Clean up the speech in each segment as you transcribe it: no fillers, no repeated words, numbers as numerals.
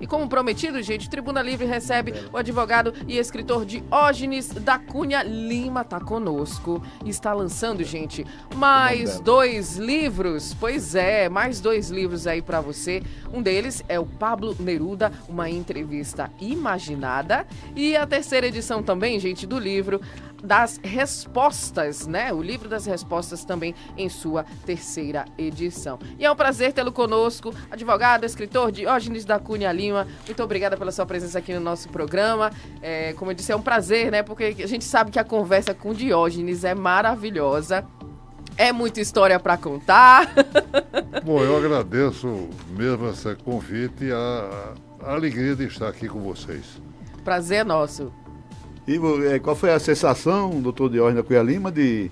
E como prometido, gente, Tribuna Livre recebe o advogado e escritor Diógenes da Cunha Lima, tá conosco. E está lançando, gente, mais 2 livros. Pois é, mais 2 livros aí pra você. Um deles é o Pablo Neruda, uma entrevista imaginada. E a terceira edição também, gente, do livro das respostas, né? O livro das respostas também em sua terceira edição. E é um prazer tê-lo conosco, advogado, escritor Diógenes da Cunha Lima. Muito obrigada pela sua presença aqui no nosso programa. Como eu disse, é um prazer, né? Porque a gente sabe que a conversa com o Diógenes é maravilhosa. É muita história para contar. Bom, eu agradeço mesmo esse convite e a alegria de estar aqui com vocês. Prazer é nosso. E qual foi a sensação, doutor Diógenes da Cunha Lima, de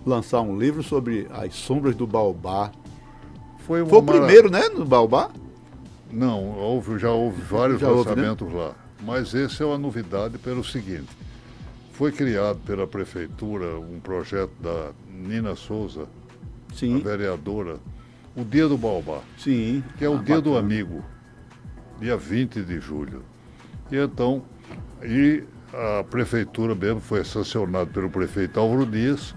lançar um livro sobre as sombras do Baobá? Foi o primeiro, né, no Baobá? Não, já houve vários lançamentos, né? Lá. Mas esse é uma novidade pelo seguinte. Foi criado pela prefeitura um projeto da Nina Souza, sim, a vereadora, o Dia do Baobá. Sim. Que é o Dia do Amigo, dia 20 de julho. E então, a prefeitura mesmo foi sancionada pelo prefeito Álvaro Dias,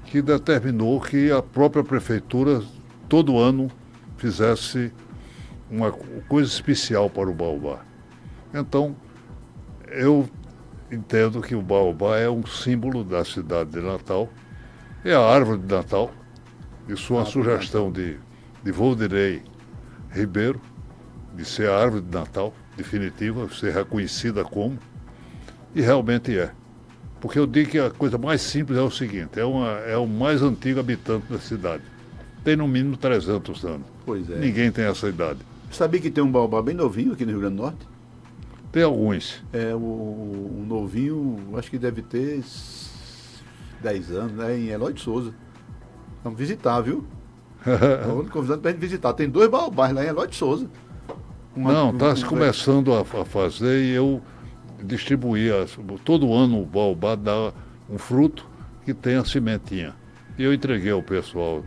que determinou que a própria prefeitura, todo ano, fizesse uma coisa especial para o Baobá. Então, eu entendo que o Baobá é um símbolo da cidade de Natal, é a árvore de Natal. Isso é uma sugestão de Voldirei Ribeiro, de ser a árvore de Natal definitiva, ser reconhecida como. E realmente é. Porque eu digo que a coisa mais simples é o seguinte, é o mais antigo habitante da cidade. Tem no mínimo 300 anos. Pois é. Ninguém tem essa idade. Sabia que tem um baobá bem novinho aqui no Rio Grande do Norte? Tem alguns. O novinho, acho que deve ter 10 anos, né? Em Eloy de Souza. Vamos visitar, viu? Estou convidando para a gente visitar. Tem 2 baobás lá em Eloy de Souza. Não, está se começando a fazer e eu distribuí. Todo ano o baobá dá um fruto que tem a sementinha. E eu entreguei ao pessoal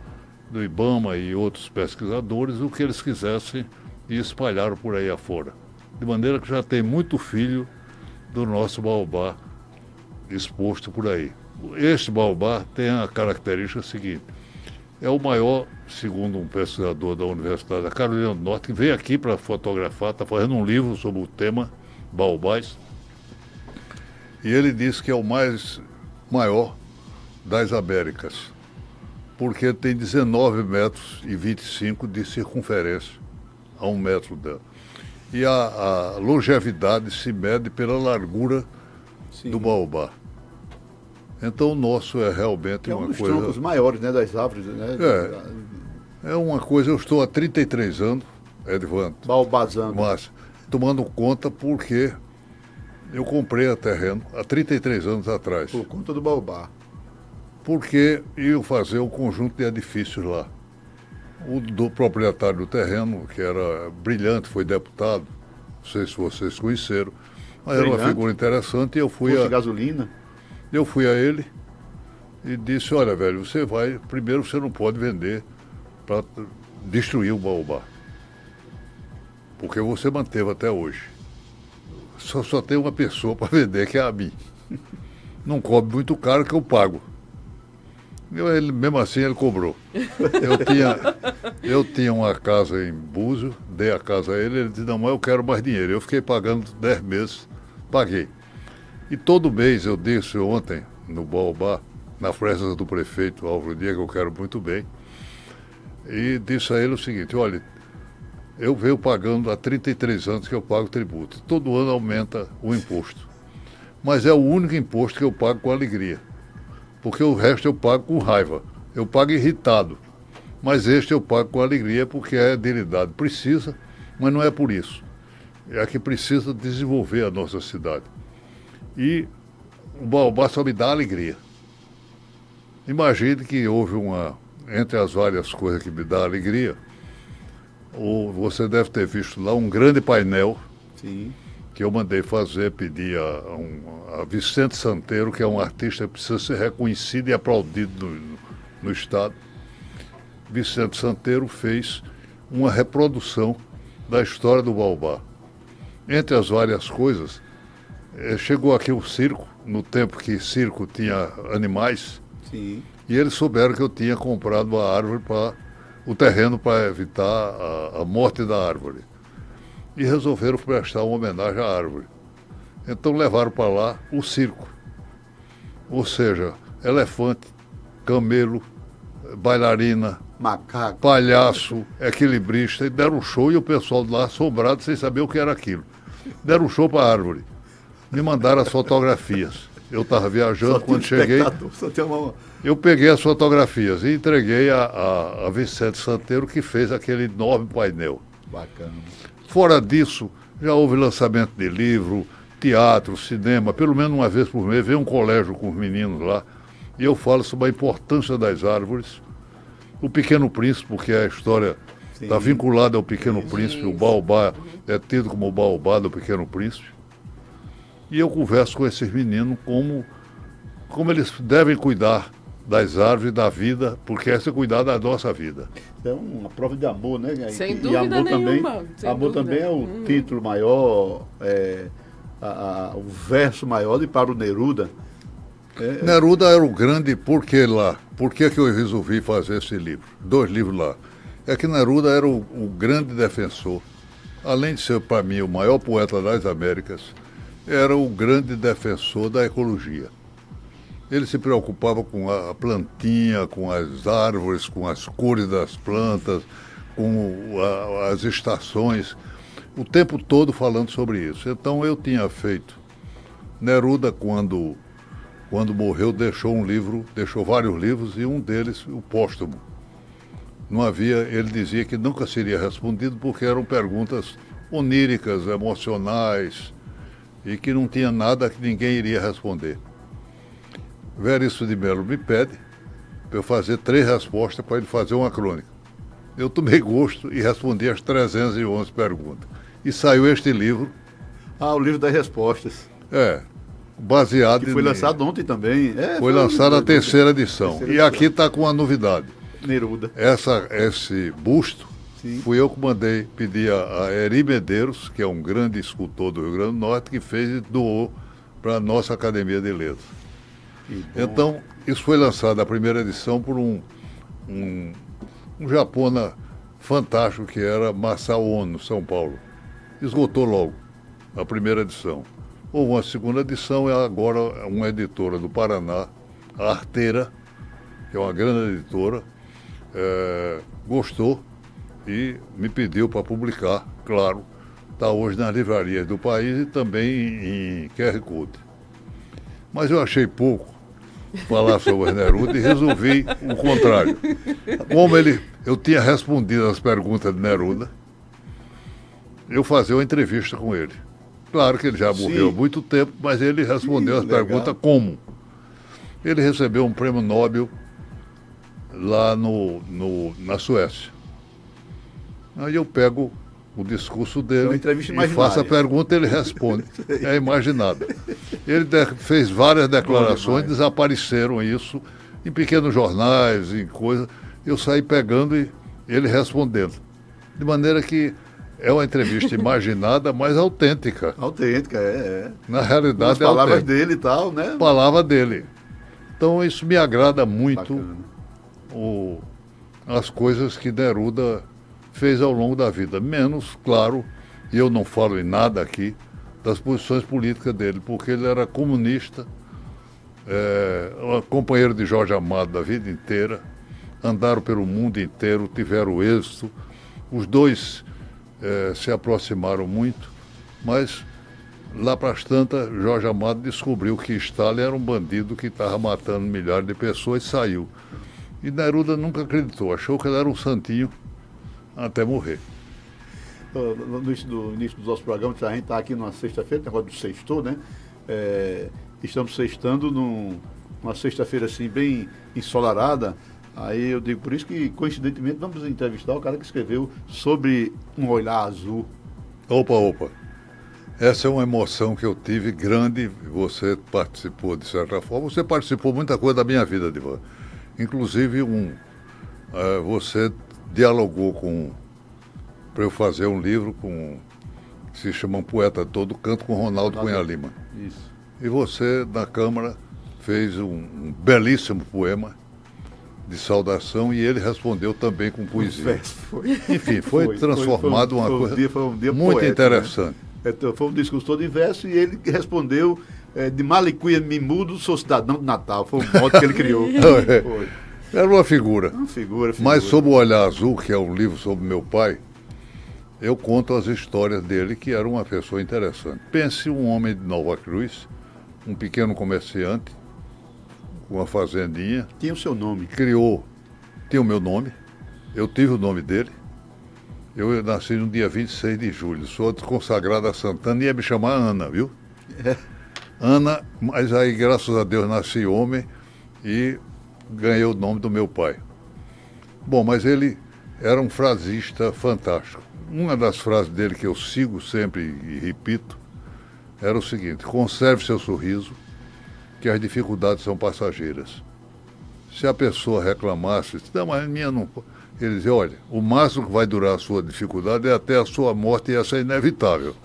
do IBAMA e outros pesquisadores o que eles quisessem e espalharam por aí afora. De maneira que já tem muito filho do nosso baobá exposto por aí. Este baobá tem a característica seguinte: é o maior, segundo um pesquisador da Universidade da Carolina do Norte, que veio aqui para fotografar, está fazendo um livro sobre o tema baobás. E ele disse que é o maior das Américas, porque tem 19 metros e 25 de circunferência a 1 metro dela. E a longevidade se mede pela largura, sim, do baobá. Então o nosso é realmente uma coisa... É um dos troncos maiores, né, das árvores, né? É uma coisa, eu estou há 33 anos, Edvando. Baobazando. Mas tomando conta porque eu comprei a terreno há 33 anos atrás. Por conta do baobá. Porque ia fazer um conjunto de edifícios lá. O do proprietário do terreno, que era brilhante, foi deputado, não sei se vocês conheceram, mas brilhante, era uma figura interessante, e eu fui gasolina. Eu fui a ele e disse: olha, velho, primeiro você não pode vender para destruir o baobá, porque você manteve até hoje. Só tem uma pessoa para vender, que é a mim. Não cobre muito caro, que eu pago. Mesmo assim ele cobrou. Eu tinha uma casa em Búzios, dei a casa a ele disse: não, mas eu quero mais dinheiro. Eu fiquei pagando 10 meses, paguei. E todo mês eu disse ontem, no Baobá, na festa do prefeito Álvaro Dias, que eu quero muito bem, e disse a ele o seguinte: olha, eu venho pagando há 33 anos que eu pago tributo. Todo ano aumenta o imposto. Mas é o único imposto que eu pago com alegria. Porque o resto eu pago com raiva. Eu pago irritado. Mas este eu pago com alegria porque é delidade. Precisa, mas não é por isso. É que precisa desenvolver a nossa cidade. E o baobá só me dá alegria. Imagine que houve entre as várias coisas que me dá alegria, você deve ter visto lá um grande painel. Sim. Que eu mandei fazer, pedi a Vicente Santeiro, que é um artista que precisa ser reconhecido e aplaudido no Estado. Vicente Santeiro fez uma reprodução da história do baobá. entre as várias coisas, chegou aqui o circo, no tempo que circo tinha animais, Sim. e eles souberam que eu tinha comprado a árvore o terreno para evitar a morte da árvore. E resolveram prestar uma homenagem à árvore. Então levaram para lá o circo. Ou seja, elefante, camelo, bailarina, Macaco. palhaço, equilibrista, e deram um show e o pessoal lá assombrado sem saber o que era aquilo. Deram um show para a árvore. Me mandaram as fotografias. Eu estava viajando, quando cheguei, eu peguei as fotografias e entreguei a Vicente Santeiro, que fez aquele enorme painel. Bacana. Fora disso, já houve lançamento de livro, teatro, cinema, pelo menos uma vez por mês, vem um colégio com os meninos lá, e eu falo sobre a importância das árvores. O Pequeno Príncipe, porque a história está vinculada ao Pequeno Príncipe, o baobá é tido como o baobá do Pequeno Príncipe. E eu converso com esses meninos como eles devem cuidar das árvores, da vida, porque essa é cuidar da nossa vida. É uma prova de amor, né? Sem dúvida nenhuma. Amor também é o título maior, o verso maior de Pablo Neruda. Neruda era o grande, por que lá? Por que eu resolvi fazer esse livro? 2 livros lá. É que Neruda era o grande defensor, além de ser, para mim, o maior poeta das Américas, era o grande defensor da ecologia. Ele se preocupava com a plantinha, com as árvores, com as cores das plantas, com as estações, o tempo todo falando sobre isso. Então eu tinha feito. Neruda, quando morreu, deixou vários livros, e um deles, o póstumo. Não havia, ele dizia que nunca seria respondido porque eram perguntas oníricas, emocionais, e que não tinha nada que ninguém iria responder. Veríssimo de Melo me pede para eu fazer 3 respostas para ele fazer uma crônica. Eu tomei gosto e respondi as 311 perguntas. E saiu este livro. O livro das respostas. Baseado que foi lançado ontem também. Foi lançado a 3ª edição. E aqui está com uma novidade. Neruda. Esse busto, fui eu que mandei pedir a Eri Medeiros, que é um grande escultor do Rio Grande do Norte, que fez e doou para a nossa Academia de Letras. Então, isso foi lançado, a 1ª edição, por um japona fantástico, que era Masao Ono, São Paulo. Esgotou logo a 1ª edição. Houve uma 2ª edição, e agora uma editora do Paraná, a Arteira, que é uma grande editora, gostou e me pediu para publicar, claro. Está hoje nas livrarias do país e também em QR Code. Mas eu achei pouco falar sobre Neruda e resolvi o contrário. Como eu tinha respondido as perguntas de Neruda, eu fazer uma entrevista com ele. Claro que ele já morreu há muito tempo, mas ele respondeu as perguntas como. Ele recebeu um prêmio Nobel lá na Suécia. Aí eu pego o discurso dele e faço a pergunta, ele responde. É imaginado. Ele fez várias declarações, desapareceram isso em pequenos jornais, em coisas. Eu saí pegando e ele respondendo. De maneira que é uma entrevista imaginada, mas autêntica. Autêntica, Na realidade, as palavras dele e tal, né? Palavra dele. Então isso me agrada muito, as coisas que Neruda fez ao longo da vida. Menos, claro, e eu não falo em nada aqui, das posições políticas dele, porque ele era comunista, companheiro de Jorge Amado da vida inteira, andaram pelo mundo inteiro, tiveram êxito. Os dois se aproximaram muito, mas lá para as tantas, Jorge Amado descobriu que Stalin era um bandido que estava matando milhares de pessoas e saiu. E Neruda nunca acreditou, achou que ele era um santinho até morrer. No início do nosso programa, a gente está aqui numa sexta-feira, negócio do sextou, né? Estamos sextando numa sexta-feira assim, bem ensolarada. Aí eu digo, por isso que, coincidentemente, vamos entrevistar o cara que escreveu sobre um olhar azul. Opa. Essa é uma emoção que eu tive grande. Você participou, de certa forma. Você participou muita coisa da minha vida, Divan. Inclusive, você dialogou para eu fazer um livro se chama Um Poeta de Todo Canto, com Ronaldo Cunha Lima. Isso. E você, na Câmara, fez um belíssimo poema de saudação e ele respondeu também com poesia. Enfim, foi transformado uma coisa um dia muito poético, interessante. Né? Foi um discurso todo em verso e ele respondeu de Malicuia me mudo, sou cidadão de Natal. Foi um modo que ele criou. Foi. Era uma figura. Uma figura. Mas Sob o Olhar Azul, que é um livro sobre meu pai, eu conto as histórias dele, que era uma pessoa interessante. Pense um homem de Nova Cruz, um pequeno comerciante, com uma fazendinha. Tinha o seu nome. Tinha o meu nome, eu tive o nome dele. Eu nasci no dia 26 de julho, sou consagrado a Santana e ia me chamar Ana, viu? Ana, mas aí, graças a Deus, nasci homem e ganhei o nome do meu pai. Bom, mas ele era um frasista fantástico. Uma das frases dele que eu sigo sempre e repito era o seguinte: conserve seu sorriso, que as dificuldades são passageiras. Se a pessoa reclamasse, não, mas a minha não... Ele dizia, olha, o máximo que vai durar a sua dificuldade é até a sua morte e essa é inevitável.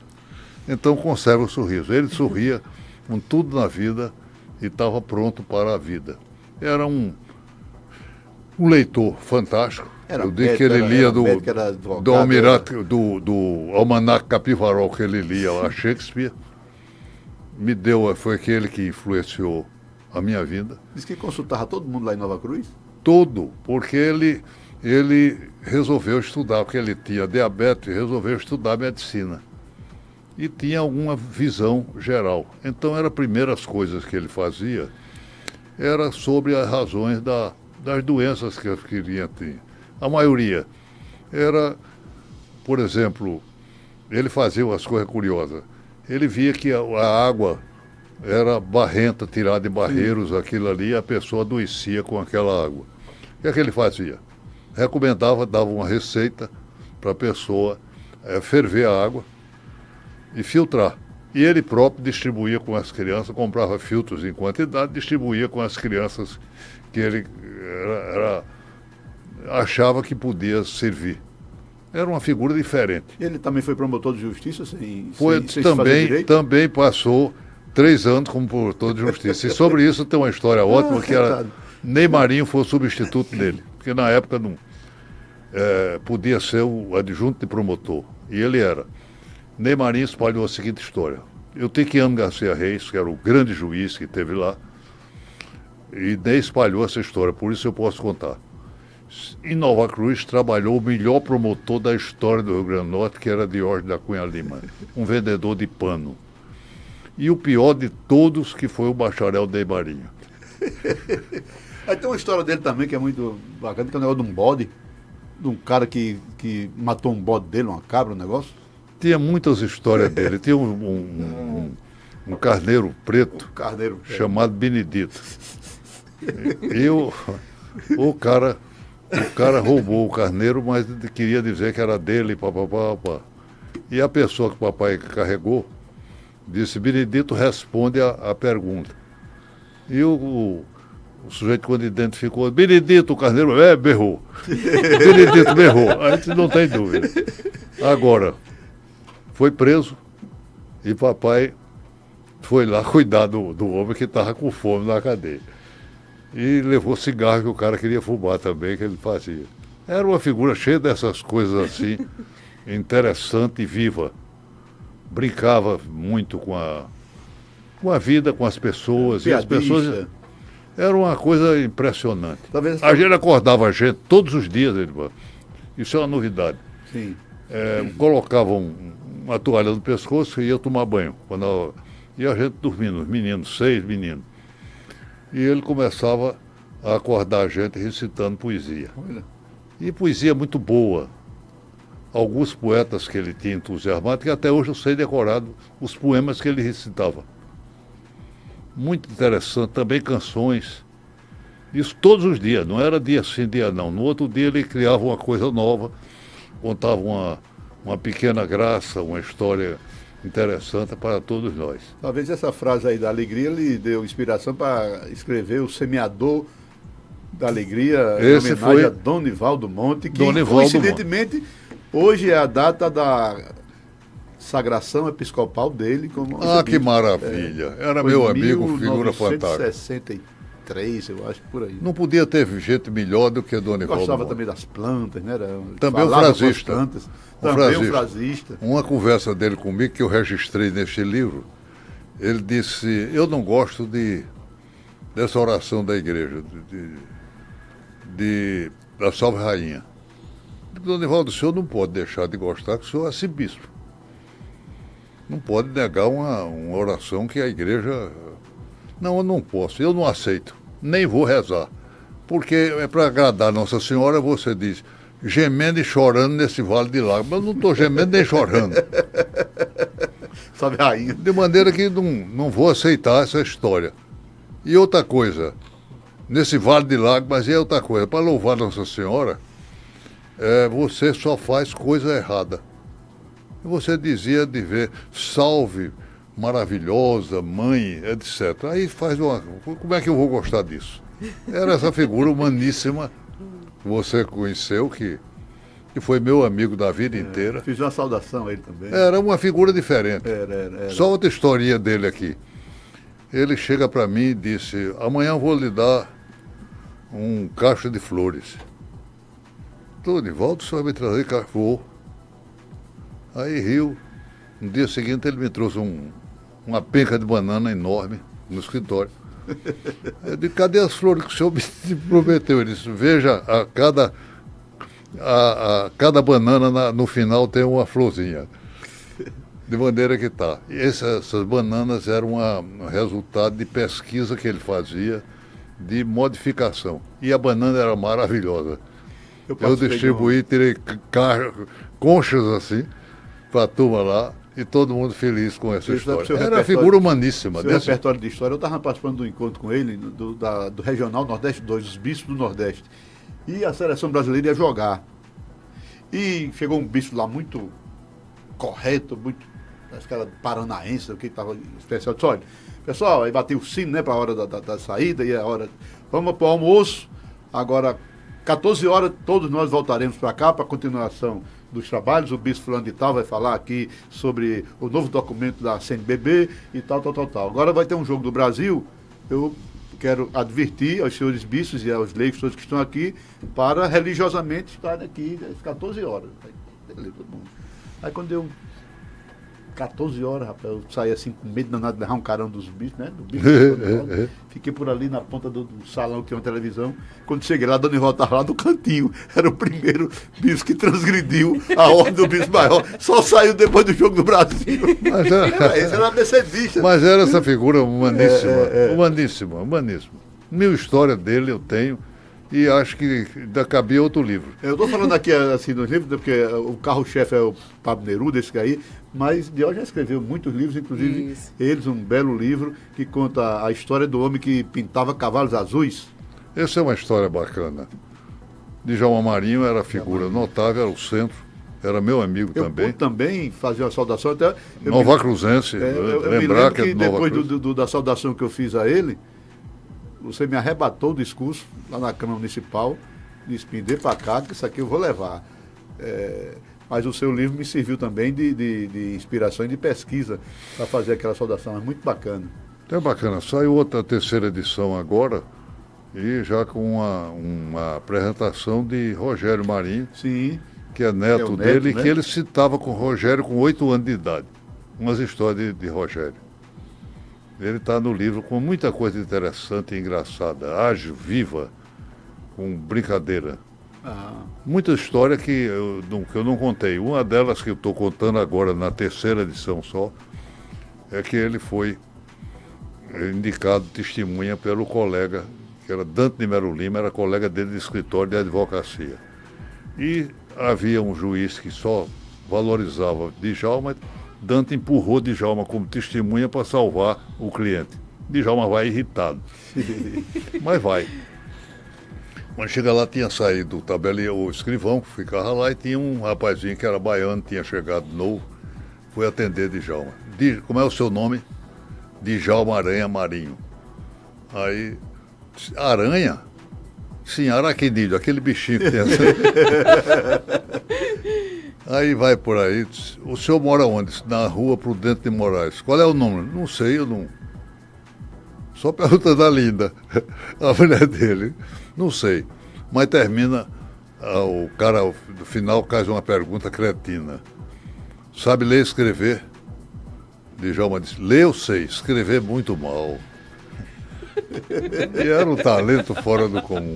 Então conserve o sorriso. Ele sorria com tudo na vida e estava pronto para a vida. Era um leitor fantástico. Eu digo que ele lia do Almanac Capivarol, que ele lia lá, Shakespeare. Foi aquele que influenciou a minha vida. Diz que consultava todo mundo lá em Nova Cruz? Todo, porque ele resolveu estudar, porque ele tinha diabetes, resolveu estudar medicina. E tinha alguma visão geral. Então, eram as primeiras coisas que ele fazia, era sobre as razões das doenças que as crianças tinham. A maioria era, por exemplo, ele fazia umas coisas curiosas. Ele via que a água era barrenta, tirada de barreiros, aquilo ali, e a pessoa adoecia com aquela água. O que é que ele fazia? Recomendava, dava uma receita para a pessoa ferver a água e filtrar. E ele próprio distribuía com as crianças, comprava filtros em quantidade, distribuía com as crianças que ele achava que podia servir. Era uma figura diferente. Ele também foi promotor de justiça sem também passou 3 anos como promotor de justiça. E sobre isso tem uma história ótima, que era Neymarinho foi o substituto dele. Porque na época não podia ser o adjunto de promotor. E ele era. Neymarinho espalhou a seguinte história. Eu tenho que Garcia Reis, que era o grande juiz que teve lá, e Ney espalhou essa história, por isso eu posso contar. Em Nova Cruz trabalhou o melhor promotor da história do Rio Grande do Norte, que era Diógenes da Cunha Lima, um vendedor de pano. E o pior de todos, que foi o bacharel Neymarinho. Aí tem uma história dele também que é muito bacana, que é o negócio de um bode, de um cara que matou um bode dele, uma cabra, um negócio. Tinha muitas histórias dele. Tinha um carneiro preto chamado Benedito. O cara roubou o carneiro, mas queria dizer que era dele, papapá. E a pessoa que o papai carregou disse: Benedito responde a pergunta. E o sujeito, quando identificou, Benedito, o carneiro, berrou. Benedito berrou. A gente não tem dúvida. Agora, foi preso e papai foi lá cuidar do homem que estava com fome na cadeia. E levou cigarro que o cara queria fumar também, que ele fazia. Era uma figura cheia dessas coisas assim, interessante e viva. Brincava muito com a vida, com as pessoas. E as pessoas... Era uma coisa impressionante. A gente acordava a gente todos os dias, isso é uma novidade. Sim. Colocavam uma toalha no pescoço e ia tomar banho. E a gente dormindo, os meninos, 6 meninos. E ele começava a acordar a gente recitando poesia. Olha. E poesia muito boa. Alguns poetas que ele tinha entusiasmado, que até hoje eu sei decorado os poemas que ele recitava. Muito interessante, também canções. Isso todos os dias, não era dia sim, dia não. No outro dia ele criava uma coisa nova, contava uma pequena graça, uma história interessante para todos nós. Talvez essa frase aí da alegria lhe deu inspiração para escrever O Semeador da Alegria, em homenagem a Donivaldo Monte, que coincidentemente hoje é a data sagração episcopal dele como que maravilha. Era meu amigo, figura fantástica. 1963, eu acho, por aí. Não podia ter gente melhor do que Dona Ivaldo. Gostava também das plantas, né? Também o frasista. Também o frasista. Uma conversa dele comigo que eu registrei neste livro, ele disse, eu não gosto dessa oração da igreja, da Salve Rainha. Dona Ivaldo, o senhor não pode deixar de gostar que o senhor é arcebispo. Não pode negar uma oração que a igreja... Não, eu não posso, eu não aceito, nem vou rezar. Porque é para agradar Nossa Senhora, você diz, gemendo e chorando nesse vale de lágrimas. Mas eu não estou gemendo nem chorando. Salve Rainha. De maneira que não vou aceitar essa história. E outra coisa, nesse vale de lágrimas, e outra coisa, para louvar Nossa Senhora, você só faz coisa errada. Você dizia de ver, salve, maravilhosa, mãe, etc. Aí faz como é que eu vou gostar disso? Era essa figura humaníssima que você conheceu, que foi meu amigo da vida inteira. Fiz uma saudação a ele também. Era uma figura diferente. Era. Só outra historinha dele aqui. Ele chega para mim e disse, amanhã eu vou lhe dar um cacho de flores. Donivaldo, o senhor vai me trazer cachorro. Aí riu. No dia seguinte ele me trouxe uma penca de banana enorme no escritório. Eu disse, cadê as flores que o senhor me prometeu? Ele disse, veja, cada banana no final tem uma florzinha. De maneira que tá. E essas bananas eram um resultado de pesquisa que ele fazia de modificação. E a banana era maravilhosa. Eu distribuí, tirei conchas assim para a turma lá e todo mundo feliz com essa história. Era figura humaníssima. Seu repertório de história, eu estava participando do encontro com ele, do Regional Nordeste 2, dos bispos do Nordeste. E a seleção brasileira ia jogar. E chegou um bispo lá muito correto, muito, acho que era paranaense, o que estava especial. Disse, olha, pessoal, aí bateu o sino, né, para a hora da saída, e a hora, vamos para o almoço, agora 14 horas todos nós voltaremos para cá para a continuação dos trabalhos. O bispo fulano de tal vai falar aqui sobre o novo documento da CNBB e tal. Agora vai ter um jogo do Brasil, eu quero advertir aos senhores bispos e aos leigos todos que estão aqui para religiosamente estarem aqui às 14 horas. Beleza, todo mundo. Aí quando deu 14 horas, rapaz, eu saí assim com medo danado de levar um carão dos bichos, né? Do bicho, fiquei por ali na ponta do salão que tem uma televisão. Quando cheguei lá, a Dona Ivaldo estava lá no cantinho. Era o primeiro bispo que transgrediu a ordem do bispo maior. Só saiu depois do jogo do Brasil. Esse era mercedista. Mas era essa figura humaníssima. Mil história dele eu tenho. E acho que ainda cabia outro livro. Eu estou falando aqui assim nos livros, porque o carro-chefe é o Pablo Neruda, esse aí, mas Diógenes já escreveu muitos livros, inclusive eles, um belo livro que conta a história do homem que pintava cavalos azuis. Essa é uma história bacana. Djalma Marinho era figura notável, era o centro, era meu amigo também. Eu também fazia uma saudação até... Nova Cruzense, lembrar que é depois da saudação que eu fiz a ele, você me arrebatou o discurso lá na Câmara Municipal, disse, me dê para cá, que isso aqui eu vou levar. Mas o seu livro me serviu também de inspiração e de pesquisa para fazer aquela saudação, é muito bacana. É bacana, saiu outra terceira edição agora, e já com uma apresentação de Rogério Marinho, sim, que é neto dele, né? Que ele citava com Rogério com 8 anos de idade, umas histórias de Rogério. Ele está no livro com muita coisa interessante e engraçada, ágil, viva, com brincadeira. Muita história que eu não contei. Uma delas que eu estou contando agora, na terceira edição só, é que ele foi indicado testemunha pelo colega, que era Dante de Melo Lima, era colega dele de escritório de advocacia. E havia um juiz que só valorizava Djalma. Dante empurrou Djalma como testemunha para salvar o cliente. Djalma vai irritado. Mas vai. Quando chega lá, tinha saído o escrivão, que ficava lá, e tinha um rapazinho que era baiano, tinha chegado novo, foi atender Djalma. Como é o seu nome? Djalma Aranha Marinho. Aí, Aranha? Sim, araquidídeo, aquele bichinho que tem assim. Aí vai por aí, diz, o senhor mora onde? Diz, na rua Prudente de Moraes. Qual é o número? Não sei, eu não... Só pergunta da Linda, a mulher dele. Não sei. Mas termina, o cara, no final, faz uma pergunta cretina. Sabe ler e escrever? Djalma disse, ler eu sei, escrever muito mal. E era um talento fora do comum.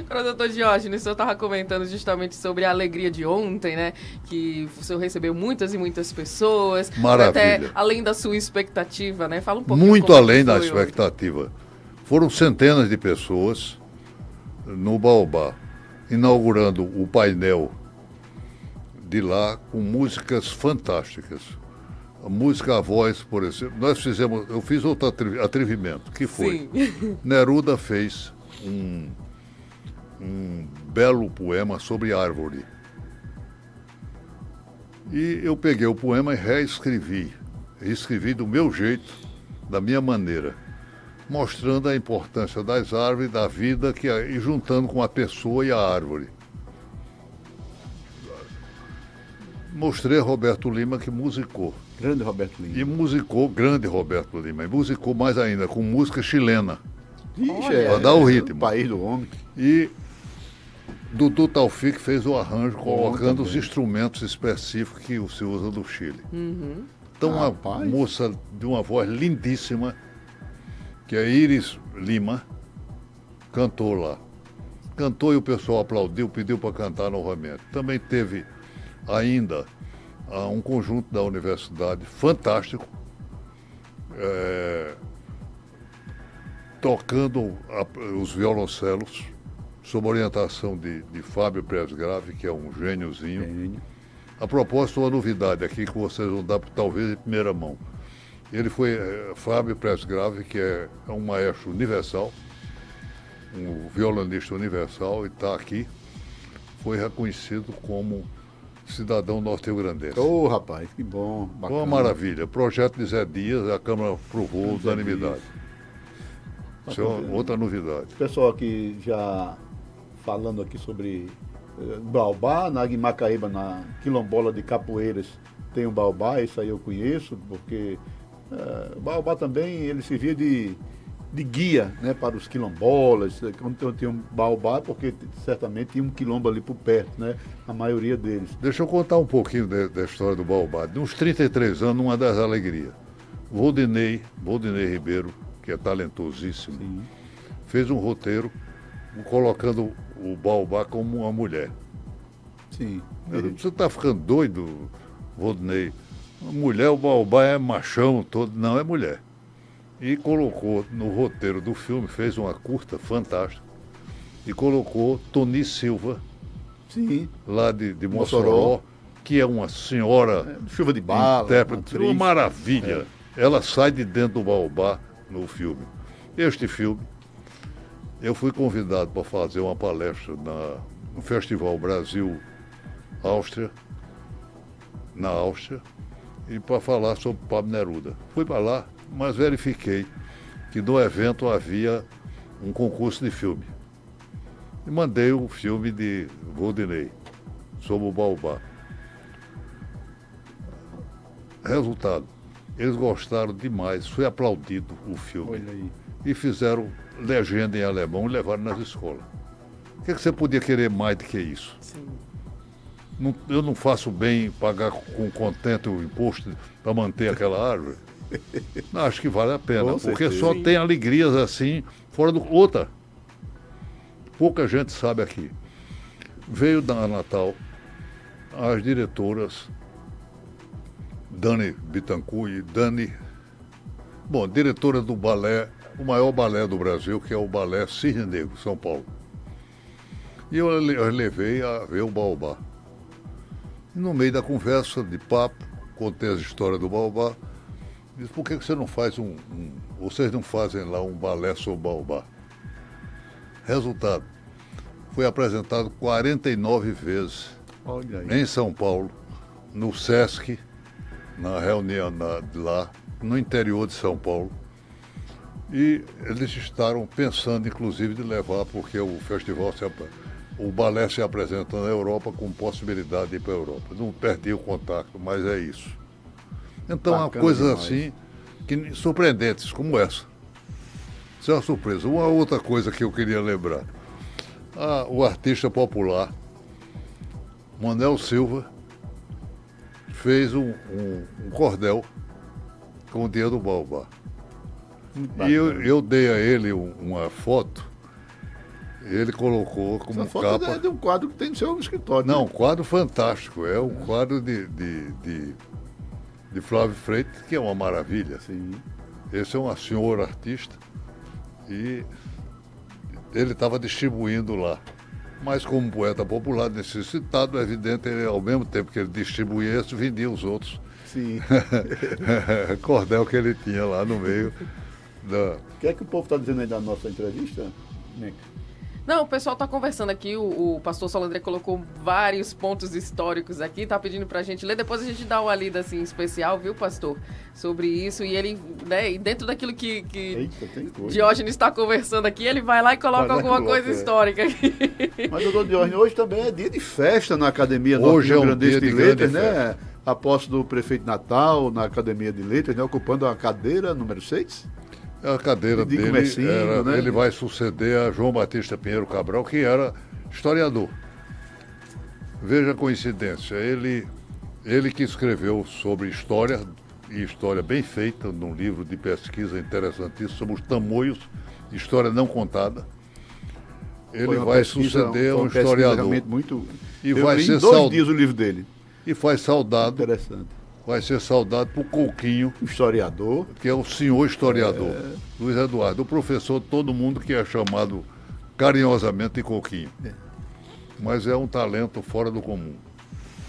Agora, doutor Diógenes, o senhor estava comentando justamente sobre a alegria de ontem, né? Que o senhor recebeu muitas e muitas pessoas. Maravilha. Até além da sua expectativa, né? Fala um pouquinho. Muito além da ontem. expectativa. Foram centenas de pessoas no Baobá, inaugurando o painel de lá com músicas fantásticas. A música, a voz, por exemplo. Eu fiz outro atrevimento, que foi. Sim. Neruda fez um belo poema sobre árvore. E eu peguei o poema e reescrevi. Escrevi do meu jeito, da minha maneira, mostrando a importância das árvores, da vida, e juntando com a pessoa e a árvore. Mostrei a Roberto Lima, que musicou. Grande Roberto Lima. E musicou, grande Roberto Lima, e musicou mais ainda, com música chilena. Ixi, Pra dar o ritmo. O país do homem. E Dudu Taufik fez o arranjo, colocando os também. instrumentos específicos que se usa no Chile. Uhum. Então, uma Rapaz. moça de uma voz lindíssima, que é Iris Lima, cantou lá. Cantou e o pessoal aplaudiu, pediu para cantar novamente. Também teve ainda um conjunto da universidade fantástico, tocando os violoncelos, sob orientação de Fábio Presgrave, que é um gêniozinho. Gênio. A propósito, uma novidade aqui que vocês vão dar talvez em primeira mão. Ele foi Fábio Presgrave, que é um maestro universal, um violonista universal, e está aqui. Foi reconhecido como cidadão norte-riograndense. Ô, rapaz, que bom. Foi Bacana. uma maravilha. Projeto de Zé Dias, a Câmara aprovou unanimidade. Isso é outra novidade. O pessoal aqui já falando aqui sobre Baobá, na Macaíba, na quilombola de Capoeiras, tem um Baobá, isso aí eu conheço, porque o Baobá também ele servia de guia, né, para os quilombolas. Quando tinha um Baobá, porque certamente tinha um quilombo ali por perto, né, a maioria deles. Deixa eu contar um pouquinho da história do Baobá. De uns 33 anos, uma das alegrias. Voldinei Ribeiro, que é talentosíssimo, Sim. fez um roteiro colocando o Baobá como uma mulher. Sim. Você está ficando doido, Voldinei? Mulher, o Baobá é machão todo. Não, é mulher. E colocou no roteiro do filme, fez uma curta fantástica, e colocou Toni Silva, Sim. lá de Mossoró, que é uma senhora Chuva de bala. intérprete, atriz. uma maravilha. Ela sai de dentro do Baobá no filme. Este filme, eu fui convidado para fazer uma palestra no Festival Brasil-Áustria, na Áustria, e para falar sobre Pablo Neruda. Fui para lá, mas verifiquei que no evento havia um concurso de filme. E mandei o filme de Voldinei, sobre o Baobá. Resultado, eles gostaram demais, foi aplaudido o filme. Olha aí. E fizeram legenda em alemão e levaram nas escolas. O que você podia querer mais do que isso? Sim. Eu não faço bem pagar com contento o imposto para manter aquela árvore? Não, acho que vale a pena, Com porque certeza. só tem alegrias assim, fora do... Outra, pouca gente sabe aqui. Veio da Natal as diretoras Dani Bittencourt e Dani... Bom, diretora do balé, o maior balé do Brasil, que é o Balé Cisne Negro, São Paulo. E eu levei a ver o Baobá. E no meio da conversa, de papo, contei as histórias do Baobá. Disse, por que você não faz vocês não fazem lá um balé sobre o Baobá? Resultado, foi apresentado 49 vezes Olha aí. em São Paulo, no Sesc, na reunião lá, no interior de São Paulo. E eles estavam pensando, inclusive, de levar, porque o festival o balé se apresenta na Europa com possibilidade de ir para a Europa. Não perdi o contato, mas é isso. Então, há coisas assim que, surpreendentes como essa. Isso é uma surpresa. Uma outra coisa que eu queria lembrar. O artista popular, Manuel Silva, fez um cordel com o dia do Baobá. E eu dei a ele uma foto. Ele colocou como essa foto capa... é de um quadro que tem no seu escritório. Não, né? um quadro fantástico. É um quadro de Flávio Freitas, que é uma maravilha. Sim. Esse é um senhor artista e ele estava distribuindo lá. Mas como poeta popular necessitado, é evidente, ele, ao mesmo tempo que ele distribuía esse, vendia os outros. Sim. Cordel que ele tinha lá no meio da... O que é que o povo está dizendo aí da nossa entrevista, Nick? Não, o pessoal tá conversando aqui, o pastor Solandré colocou vários pontos históricos aqui, tá pedindo pra gente ler, depois a gente dá uma lida assim especial, viu, pastor, sobre isso, e ele, né, e dentro daquilo que Eita, tem coisa. Diógenes está conversando aqui, ele vai lá e coloca alguma coisa histórica aqui. Mas, doutor Diógenes, hoje também é dia de festa na Academia Hoje é um Rio-Grandense dia de de Letras, grande né? A posse do prefeito Natal na Academia de Letras, né? Ocupando a cadeira número 6. A cadeira De dele, comecinho, né? ele vai suceder a João Batista Pinheiro Cabral, que era historiador. Veja a coincidência, ele que escreveu sobre história, e história bem feita, num livro de pesquisa interessantíssimo, sobre os tamoios, história não contada. Ele vai suceder um historiador. Muito... E Eu vai li ser em 2 dias o livro dele. E faz saudado, Interessante. vai ser saudado por Couquinho, O historiador. que é o senhor historiador, Luiz Eduardo, o professor de todo mundo que é chamado carinhosamente de Couquinho. Mas é um talento fora do comum.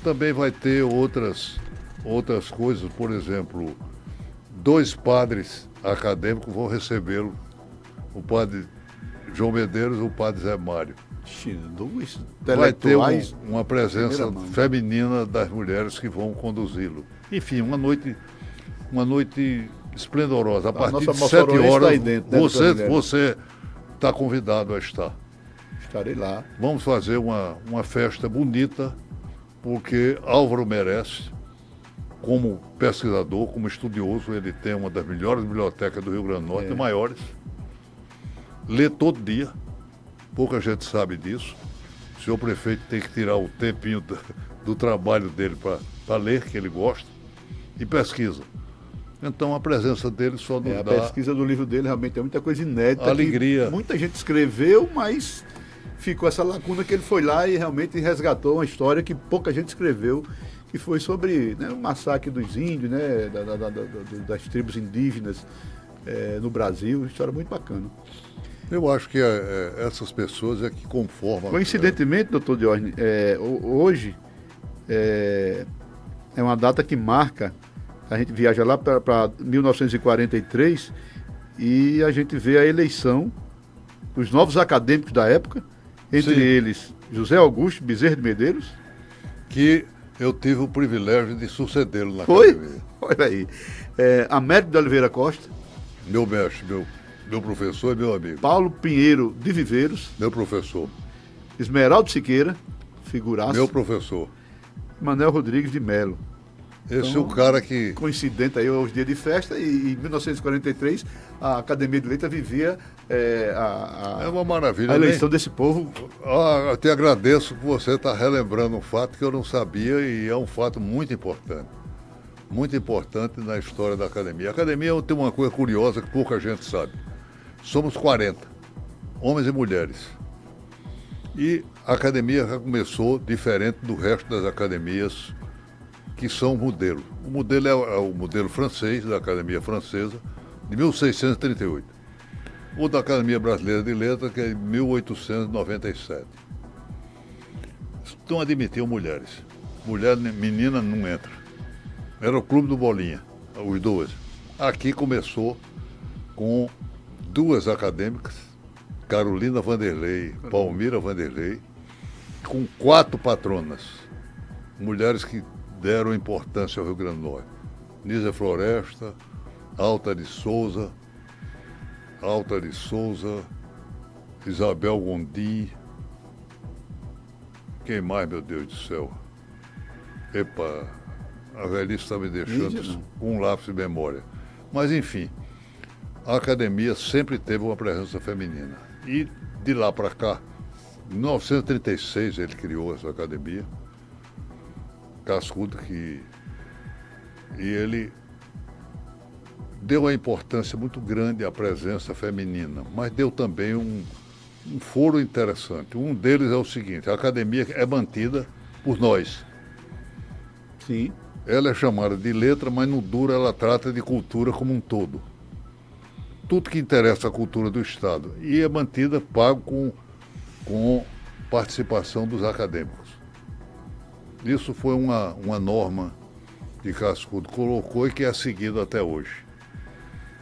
Também vai ter outras coisas, por exemplo, 2 padres acadêmicos vão recebê-lo, o padre João Medeiros e o padre Zé Mário. Dois Vai ter intelectuais. uma presença primeira mão. feminina das mulheres que vão conduzi-lo. Enfim, uma noite esplendorosa. A partir nossa de Mossoró 7 horas, está aí dentro, né, doutora Guilherme? você está convidado a estar. Estarei lá. Vamos fazer uma festa bonita, porque Álvaro merece, como pesquisador, como estudioso, ele tem uma das melhores bibliotecas do Rio Grande do Norte, maiores. Lê todo dia, pouca gente sabe disso. O senhor prefeito tem que tirar o tempinho do trabalho dele para ler, que ele gosta, e pesquisa. Então a presença dele só nos A dá pesquisa do livro dele realmente tem muita coisa inédita. alegria. Que muita gente escreveu, mas ficou essa lacuna que ele foi lá e realmente resgatou uma história que pouca gente escreveu, que foi sobre, né, o massacre dos índios, né, das tribos indígenas no Brasil. Uma história muito bacana. Eu acho que essas pessoas é que conformam. Coincidentemente, doutor Diógenes, hoje é uma data que marca, a gente viaja lá para 1943 e a gente vê a eleição dos novos acadêmicos da época, entre Sim. eles José Augusto Bezerra de Medeiros. Que eu tive o privilégio de sucedê-lo na Foi? academia. Olha aí. Américo de Oliveira Costa, Meu mestre, meu professor e meu amigo. Paulo Pinheiro de Viveiros, Meu professor. Esmeraldo Siqueira, figuraço, Meu professor. Manuel Rodrigues de Melo. Esse Então, é o cara que... Coincidente aí os dias de festa, e em 1943 a Academia de Letras vivia É uma maravilha. a eleição desse povo. Eu te agradeço por você estar relembrando um fato que eu não sabia e é um fato muito importante. Muito importante na história da academia. A academia tem uma coisa curiosa que pouca gente sabe. Somos 40, homens e mulheres. E a academia já começou diferente do resto das academias que são modelo. O modelo é o modelo francês, da Academia Francesa, de 1638. O da Academia Brasileira de Letras, que é de 1897. Não admitiam mulheres. Menina não entra. Era o Clube do Bolinha, os dois. Aqui começou com 2 acadêmicas, Carolina Vanderlei, Palmira Vanderlei, com 4 patronas, mulheres que deram importância ao Rio Grande do Norte. Nízia Floresta, Alta de Souza, Isabel Gondim, quem mais, meu Deus do céu? Epa, a velhice está me deixando com um lápis de memória. Mas, enfim, a academia sempre teve uma presença feminina. E de lá para cá, em 1936 ele criou essa academia, Cascudo, e ele deu uma importância muito grande à presença feminina, mas deu também um foro interessante. Um deles é o seguinte: a academia é mantida por nós. Sim. Ela é chamada de letra, mas no duro ela trata de cultura como um todo. Tudo que interessa à cultura do Estado. E é mantida pago com participação dos acadêmicos. Isso foi uma norma que Cascudo colocou e que é seguida até hoje.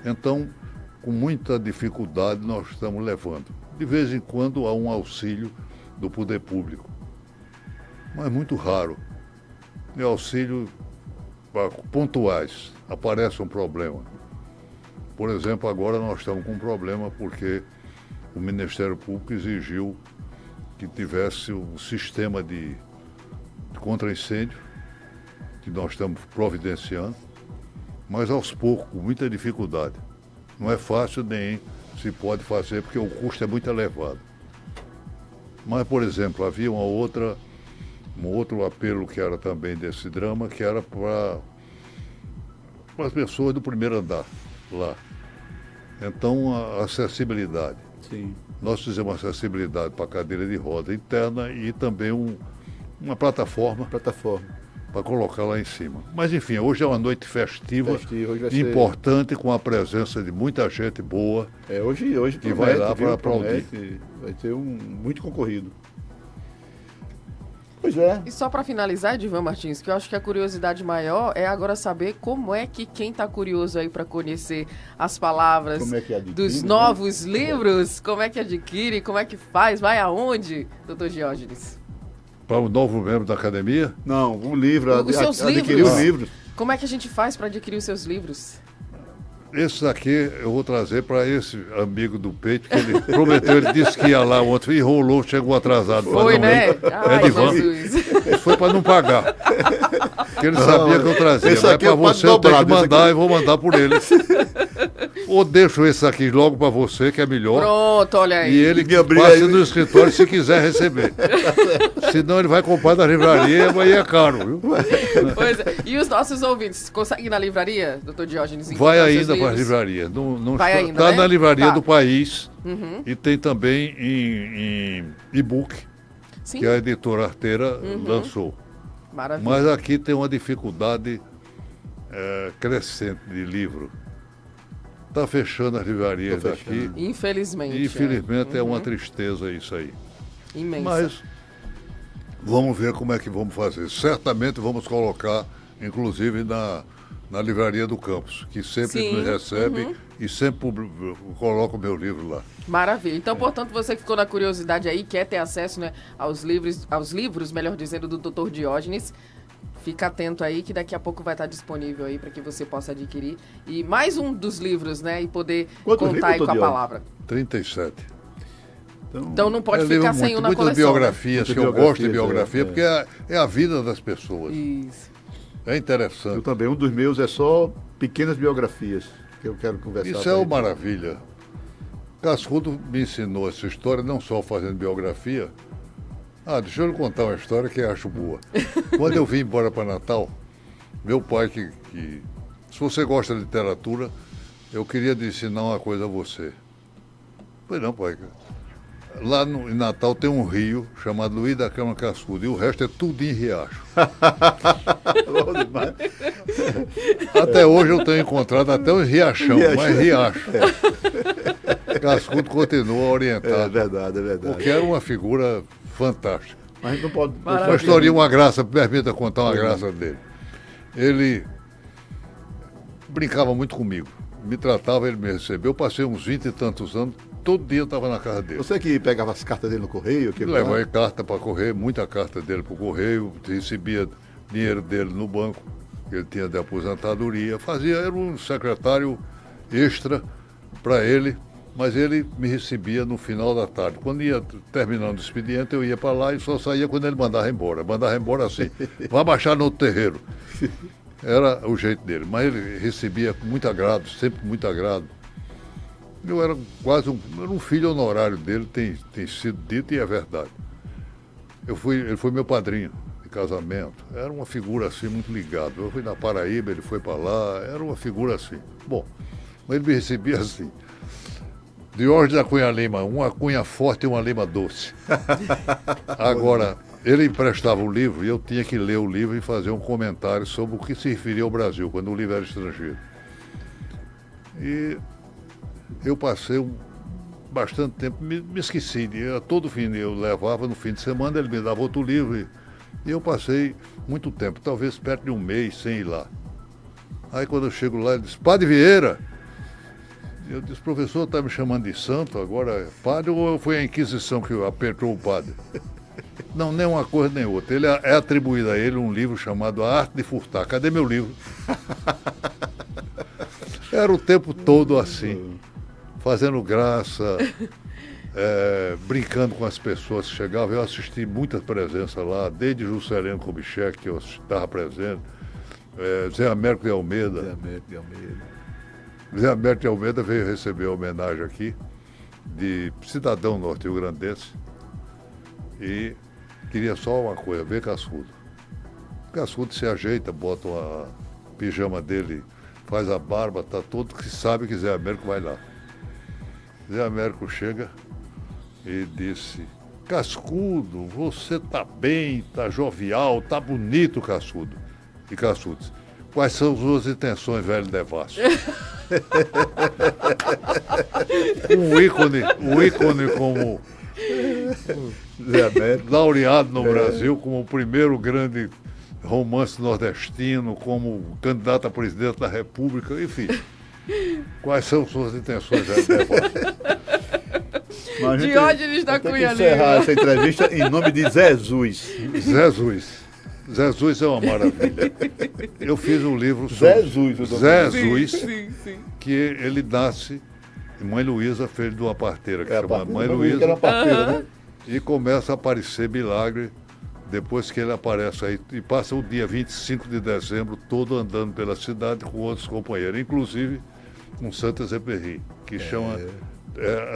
Então, com muita dificuldade, nós estamos levando. De vez em quando há um auxílio do poder público, mas muito raro. E auxílio pontuais. Aparece um problema. Por exemplo, agora nós estamos com um problema porque o Ministério Público exigiu que tivesse um sistema de contra-incêndio, que nós estamos providenciando, mas aos poucos, com muita dificuldade. Não é fácil nem se pode fazer, porque o custo é muito elevado. Mas, por exemplo, havia um outro apelo que era também desse drama, que era para as pessoas do primeiro andar lá. Então, a acessibilidade. Sim. Nós fizemos acessibilidade para a cadeira de roda interna e também uma plataforma para colocar lá em cima. Mas, enfim, hoje é uma noite festiva Hoje vai importante, com a presença de muita gente boa. Hoje que vai lá para aplaudir. Vai ter muito concorrido. Pois é. E só para finalizar, Edivan Martins, que eu acho que a curiosidade maior é agora saber como é que quem está curioso aí para conhecer as palavras dos novos livros, como é que adquire, como é que faz, vai aonde, doutor Diógenes? Para o novo membro da academia? Não, um livro, os seus adquirir livros. os livros. Como é que a gente faz para adquirir os seus livros? Esse daqui eu vou trazer para esse amigo do peito, que ele prometeu, ele disse que ia lá ontem, e enrolou, chegou atrasado. Foi, né? Ai, Jesus. Foi para não pagar. Porque ele sabia que eu trazia. Mas para você eu tenho que mandar e vou mandar por ele. Ou deixo esse aqui logo para você, que é melhor. Pronto, olha aí. E ele passe no escritório se quiser receber. Senão ele vai comprar na livraria, mas aí é caro, viu? Pois é. E os nossos ouvintes, conseguem ir na livraria, doutor Diógenes? Vai ainda para a livraria. Não vai está, ainda, tá né? na livraria Tá. do país. Uhum. E tem também em e-book, Sim. que a editora Arteira lançou. Maravilha. Mas aqui tem uma dificuldade crescente de livro. Está fechando as livrarias daqui. Infelizmente. E infelizmente é uma tristeza isso aí. Imensa. Mas vamos ver como é que vamos fazer. Certamente vamos colocar, inclusive, na livraria do campus, que sempre nos recebe e sempre coloca o meu livro lá. Maravilha. Então, portanto, você que ficou na curiosidade aí, quer ter acesso, né, aos livros, melhor dizendo, do Dr. Diógenes, fica atento aí que daqui a pouco vai estar disponível aí para que você possa adquirir. E mais um dos livros, né, e poder contar aí com a palavra. 37. Então não pode ficar sem um na muitas coleção. Biografias, que eu gosto de biografia, porque é a vida das pessoas. Isso. É interessante. Eu também, um dos meus é só pequenas biografias que eu quero conversar. Isso é uma maravilha. Cascudo me ensinou essa história, não só fazendo biografia. Deixa eu lhe contar uma história que eu acho boa. Quando eu vim embora para Natal, meu pai, se você gosta de literatura, eu queria lhe ensinar uma coisa a você. Pois não, pai. Lá em Natal tem um rio chamado Luiz da Câmara Cascudo e o resto é tudo em riacho. Até hoje eu tenho encontrado até um riachão, mas riacho. Cascudo continua orientado. É verdade. Porque era uma figura fantástica. Mas a gente não pode... Uma historinha, uma graça, permita contar uma graça dele. Ele brincava muito comigo, me tratava, ele me recebeu. Eu passei uns 20 e tantos anos, todo dia eu estava na casa dele. Você que pegava as cartas dele no correio? Levava carta para correio, muita carta dele para o correio, recebia dinheiro dele no banco, que ele tinha de aposentadoria, era um secretário extra para ele mas ele me recebia no final da tarde. Quando ia terminando o expediente, eu ia para lá e só saía quando ele mandava embora. Mandava embora assim, vá baixar no outro terreiro. Era o jeito dele, mas ele recebia com muito agrado, sempre com muito agrado. Eu era quase um filho honorário dele, tem sido dito e é verdade. Ele foi meu padrinho de casamento, era uma figura assim muito ligada. Eu fui na Paraíba, ele foi para lá, era uma figura assim. Bom, mas ele me recebia assim. Diógenes da Cunha Lima, uma cunha forte e uma lima doce. Agora, ele emprestava o livro e eu tinha que ler o livro e fazer um comentário sobre o que se referia ao Brasil, quando o livro era estrangeiro. E eu passei bastante tempo, me esqueci. Todo fim eu levava no fim de semana, ele me dava outro livro. E eu passei muito tempo, talvez perto de um mês, sem ir lá. Aí quando eu chego lá, ele disse, Padre Vieira. Eu disse, professor, está me chamando de santo, agora é padre ou foi a Inquisição que apertou o padre? Não, nem uma coisa nem outra. Ele é atribuído a ele um livro chamado A Arte de Furtar. Cadê meu livro? Era o tempo todo assim, fazendo graça, brincando com as pessoas que chegavam. Eu assisti muita presença lá, desde Juscelino Kubitschek, que eu estava presente, Zé Américo de Almeida. Zé Américo de Almeida veio receber a homenagem aqui de cidadão norte-rio-grandense e queria só uma coisa, ver Cascudo. Cascudo se ajeita, bota a pijama dele, faz a barba, tá todo que sabe que Zé Américo vai lá. Zé Américo chega e disse, Cascudo, você tá bem, tá jovial, tá bonito, Cascudo. E Cascudo disse, quais são as suas intenções, velho devasso? Um ícone como laureado no Brasil, como o primeiro grande romance nordestino, como candidato a presidente da República, enfim. Quais são suas intenções, velho devasso? Diógenes da Cunha Lima. Encerrar essa entrevista em nome de Jesus. Jesus é uma maravilha. Eu fiz um livro sobre Jesus, sim. que ele nasce, Mãe Luísa, filho de uma parteira, que chama Mãe Luísa. Luísa, né? E começa a aparecer milagre depois que ele aparece aí. E passa o dia 25 de dezembro todo andando pela cidade com outros companheiros, inclusive com Saint-Exupéry, que chama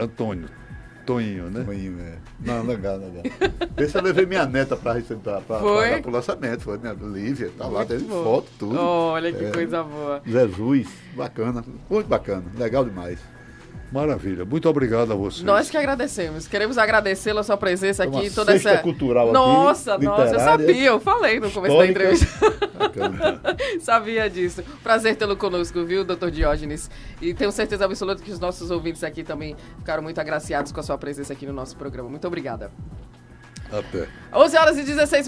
Antônio. Toinho, né? Toinho, Não, legal. Esse eu levei minha neta para o lançamento, foi minha Lívia, tá lá, teve foto, tudo. Olha que coisa boa. Jesus, bacana, muito bacana, legal demais. Maravilha, muito obrigado a você. Nós que agradecemos, queremos agradecê-la a sua presença aqui, toda essa cultural aqui, nossa, eu sabia, eu falei no começo da entrevista. Sabia disso. Prazer tê-lo conosco, viu, doutor Diógenes? E tenho certeza absoluta que os nossos ouvintes aqui também ficaram muito agraciados com a sua presença aqui no nosso programa. Muito obrigada. Até. 11h16.